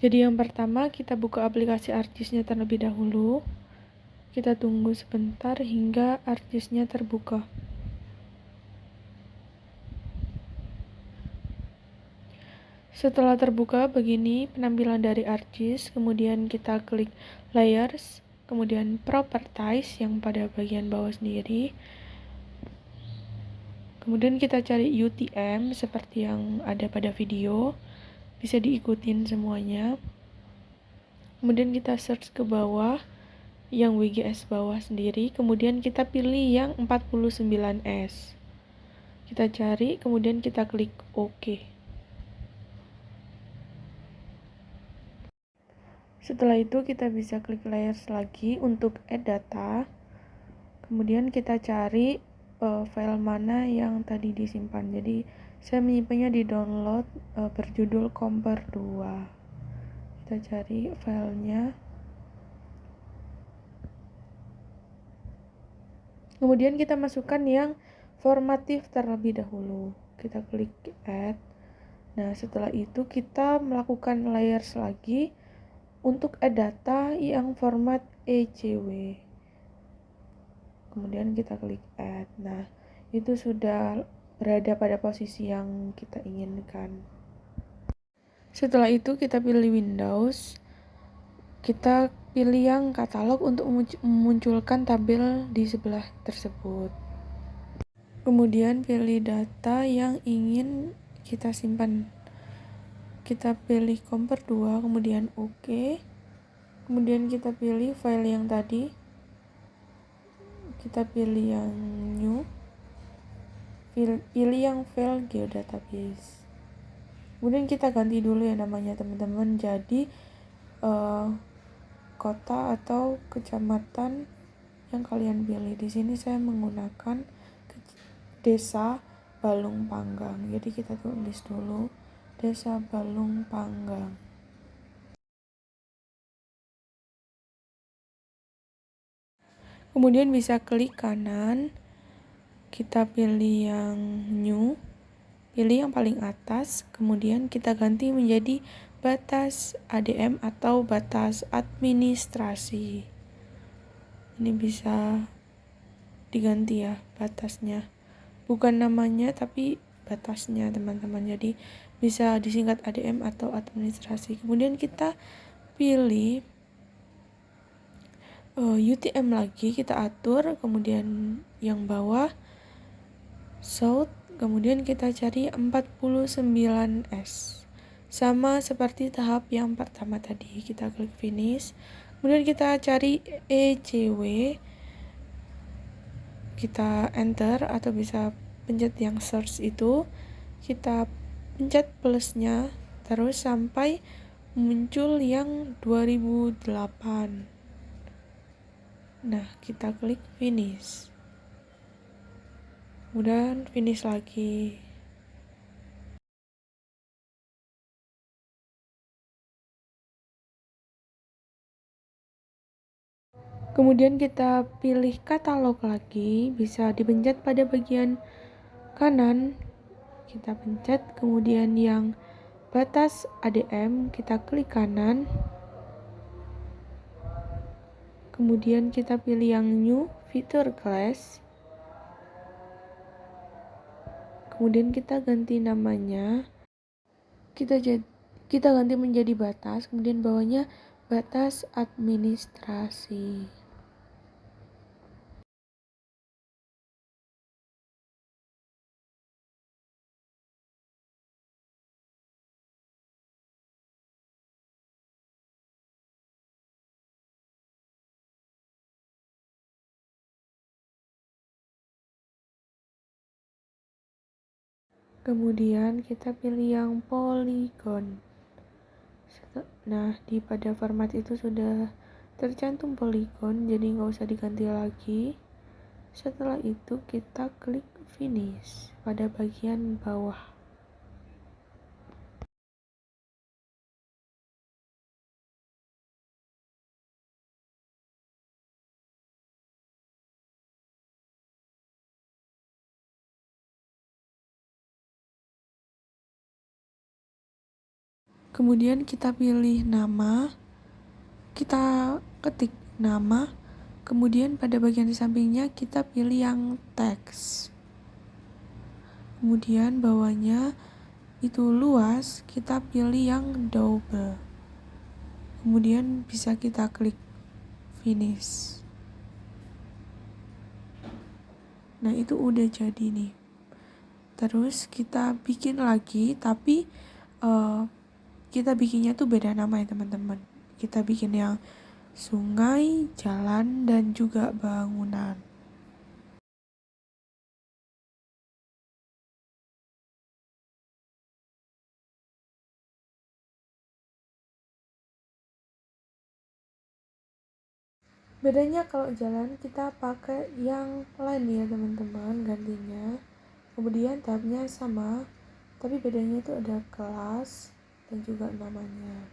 Jadi yang pertama kita buka aplikasi ArcGIS-nya terlebih dahulu. Kita tunggu sebentar hingga ArcGIS-nya terbuka. Setelah terbuka begini penampilan dari ArcGIS, kemudian kita klik Layers, kemudian Properties yang pada bagian bawah sendiri. Kemudian kita cari UTM seperti yang ada pada video, bisa diikutin semuanya. Kemudian kita search ke bawah, yang WGS bawah sendiri, kemudian kita pilih yang 49S. Kita cari, kemudian kita klik OK. Setelah itu kita bisa klik layers lagi untuk add data. Kemudian kita cari file mana yang tadi disimpan. Jadi saya menyimpannya di download berjudul Compare 2. Kita cari filenya. Kemudian kita masukkan yang formatif terlebih dahulu. Kita klik add. Nah, setelah itu kita melakukan layers lagi untuk add data yang format ECW. Kemudian kita klik add. Nah, itu sudah berada pada posisi yang kita inginkan. Setelah itu kita pilih Windows. Kita pilih yang katalog untuk memunculkan tabel di sebelah tersebut. Kemudian pilih data yang ingin kita simpan. Kita pilih Compare 2, kemudian OK. Kemudian kita pilih file yang tadi. Kita pilih yang New. Pilih yang file Geodatabase. Kemudian kita ganti dulu ya namanya teman-teman. Jadi kota atau kecamatan yang kalian pilih. Di sini saya menggunakan Desa Balung Panggang. Jadi kita tulis dulu Desa Balung Panggang. Kemudian bisa klik kanan, kita pilih yang new, pilih yang paling atas, kemudian kita ganti menjadi batas ADM atau batas administrasi. Ini bisa diganti ya batasnya, bukan namanya tapi batasnya teman-teman. Jadi bisa disingkat ADM atau administrasi. Kemudian kita pilih UTM lagi, kita atur, kemudian yang bawah South, kemudian kita cari 49S. Sama seperti tahap yang pertama tadi, kita klik finish. Kemudian kita cari ECW, kita enter atau bisa pencet yang search itu, kita pencet plusnya terus sampai muncul yang 2008. Nah, kita klik finish. Kemudian finish lagi. Kemudian kita pilih katalog lagi, bisa dipencet pada bagian kanan. Kita pencet, kemudian yang batas ADM kita klik kanan. Kemudian kita pilih yang new feature class. Kemudian kita ganti namanya. Kita ganti menjadi batas, kemudian bawahnya batas administrasi. Kemudian kita pilih yang polygon. Nah, pada format itu sudah tercantum polygon, jadi nggak usah diganti lagi. Setelah itu kita klik finish pada bagian bawah. Kemudian kita pilih nama, kita ketik nama, kemudian pada bagian di sampingnya kita pilih yang teks. Kemudian bawahnya itu luas, kita pilih yang double. Kemudian bisa kita klik finish. Nah, itu udah jadi nih. Terus kita bikin lagi, tapi kita bikinnya tuh beda nama ya teman-teman. Kita bikin yang sungai, jalan, dan juga bangunan. Bedanya kalau jalan kita pakai yang lain ya teman-teman gantinya. Kemudian tabnya sama, tapi bedanya itu ada kelas dan juga namanya.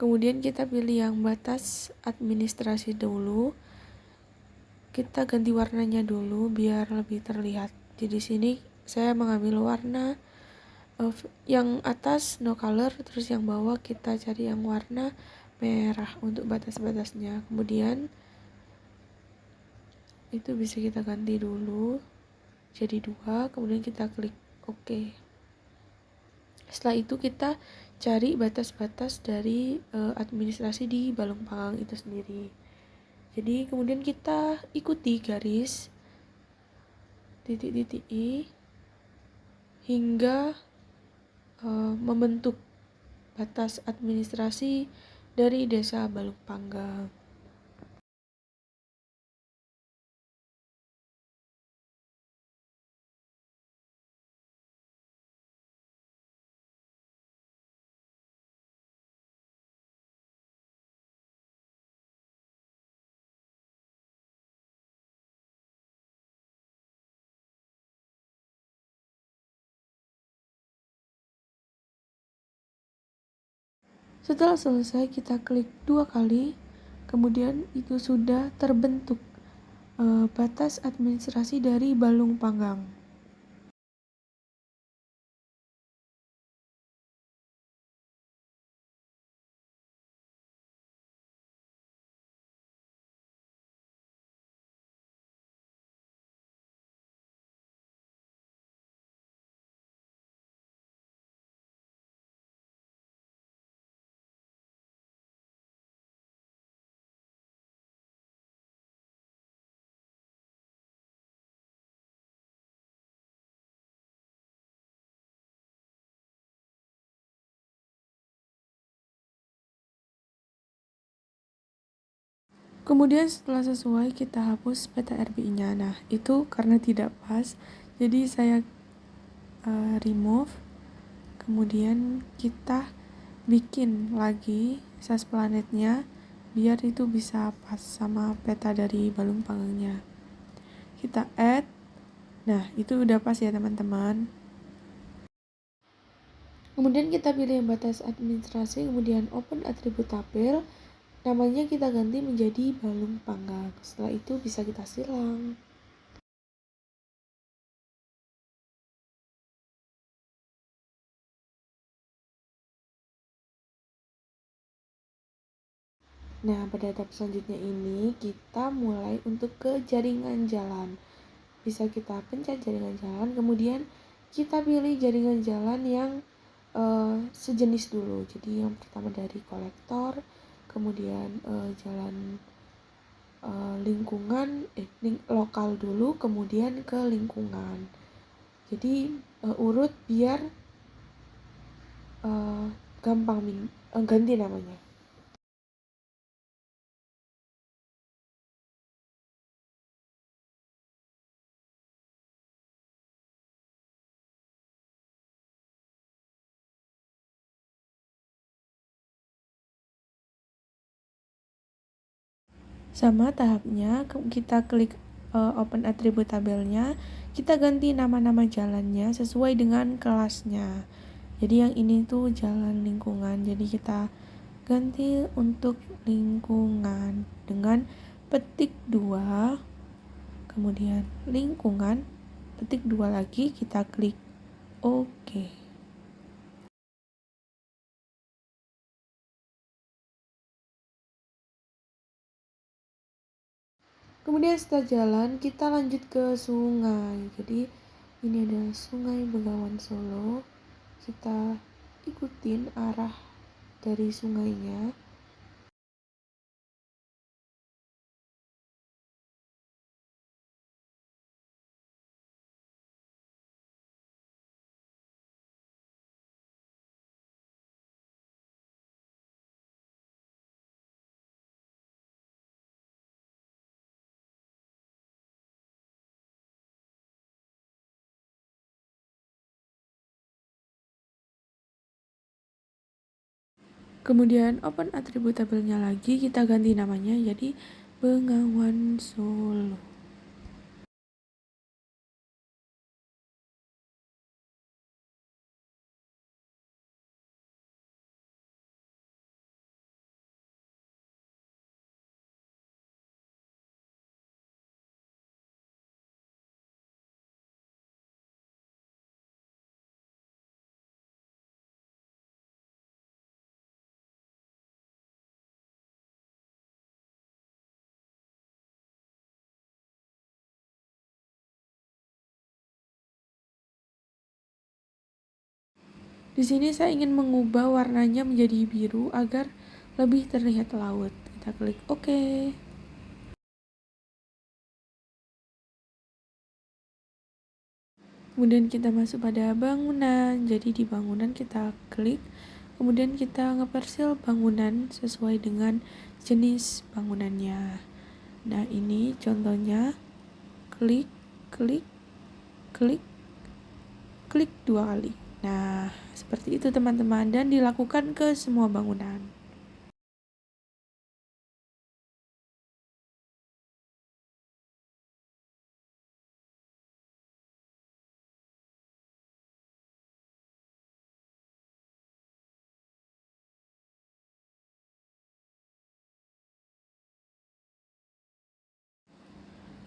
Kemudian kita pilih yang batas administrasi dulu. Kita ganti warnanya dulu biar lebih terlihat. Jadi di sini saya mengambil warna yang atas no color, terus yang bawah kita cari yang warna merah untuk batas-batasnya. Kemudian itu bisa kita ganti dulu jadi 2, kemudian kita klik OK. Setelah itu kita cari batas-batas dari administrasi di Balung Panggang itu sendiri. Jadi kemudian kita ikuti garis titik-titik I hingga membentuk batas administrasi dari Desa Balung Panggang. Setelah selesai kita klik 2 kali, kemudian itu sudah terbentuk batas administrasi dari Balung Panggang. Kemudian setelah sesuai kita hapus peta RBI-nya. Nah, itu karena tidak pas, jadi saya remove. Kemudian kita bikin lagi size planetnya biar itu bisa pas sama peta dari Balung Panggangnya. Kita add. Nah, itu udah pas ya teman-teman. Kemudian kita pilih yang batas administrasi, kemudian open atribut tabel. Namanya kita ganti menjadi Balung Panggang. Setelah itu bisa kita silang. Nah, pada tahap selanjutnya ini kita mulai untuk ke jaringan jalan. Bisa kita pencet jaringan jalan, kemudian kita pilih jaringan jalan yang sejenis dulu. Jadi yang pertama dari kolektor, kemudian jalan lingkungan, lokal dulu, kemudian ke lingkungan. Jadi urut biar gampang ganti namanya. Sama tahapnya, kita klik open atribut tabelnya, kita ganti nama-nama jalannya sesuai dengan kelasnya. Jadi yang ini tuh jalan lingkungan, jadi kita ganti untuk lingkungan dengan petik 2, kemudian lingkungan, petik 2 lagi, kita klik OK. Kemudian setelah jalan, kita lanjut ke sungai. Jadi ini adalah Sungai Begawan Solo. Kita ikutin arah dari sungainya. Kemudian open atribut tabelnya lagi, kita ganti namanya jadi Bengawan Solo. Di sini saya ingin mengubah warnanya menjadi biru agar lebih terlihat laut. Kita klik OK. Kemudian kita masuk pada bangunan. Jadi di bangunan kita klik, kemudian kita ngepersil bangunan sesuai dengan jenis bangunannya. Nah, ini contohnya, klik, klik, klik, klik 2 kali. Nah, seperti itu teman-teman, dan dilakukan ke semua bangunan.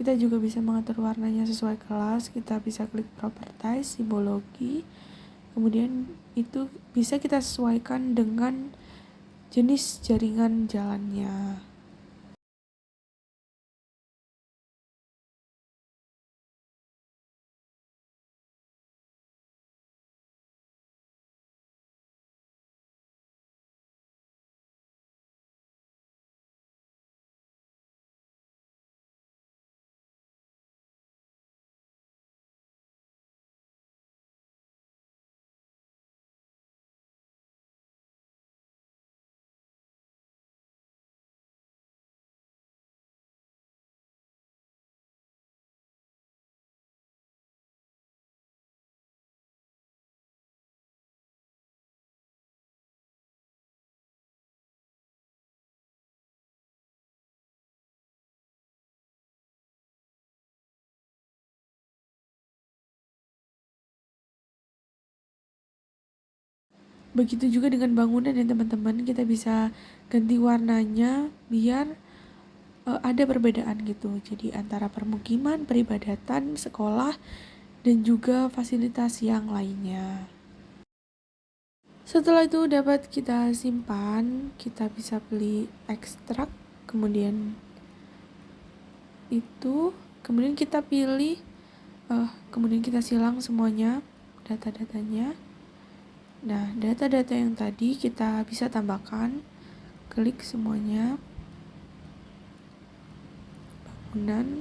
Kita juga bisa mengatur warnanya sesuai kelas. Kita bisa klik properties, simbologi. Kemudian itu bisa kita sesuaikan dengan jenis jaringan jalannya. Begitu juga dengan bangunan ya teman-teman, kita bisa ganti warnanya biar ada perbedaan gitu. Jadi antara permukiman, peribadatan, sekolah, dan juga fasilitas yang lainnya. Setelah itu dapat kita simpan, kita bisa pilih ekstrak, kemudian kemudian kita pilih, kemudian kita silang semuanya data-datanya. Nah, data-data yang tadi kita bisa tambahkan, klik semuanya, bangunan.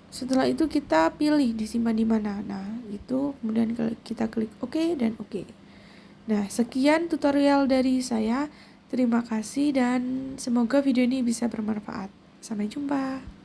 Setelah itu kita pilih disimpan di mana. Nah, itu kemudian kita klik OK dan OK. Nah, sekian tutorial dari saya. Terima kasih dan semoga video ini bisa bermanfaat. Sampai jumpa.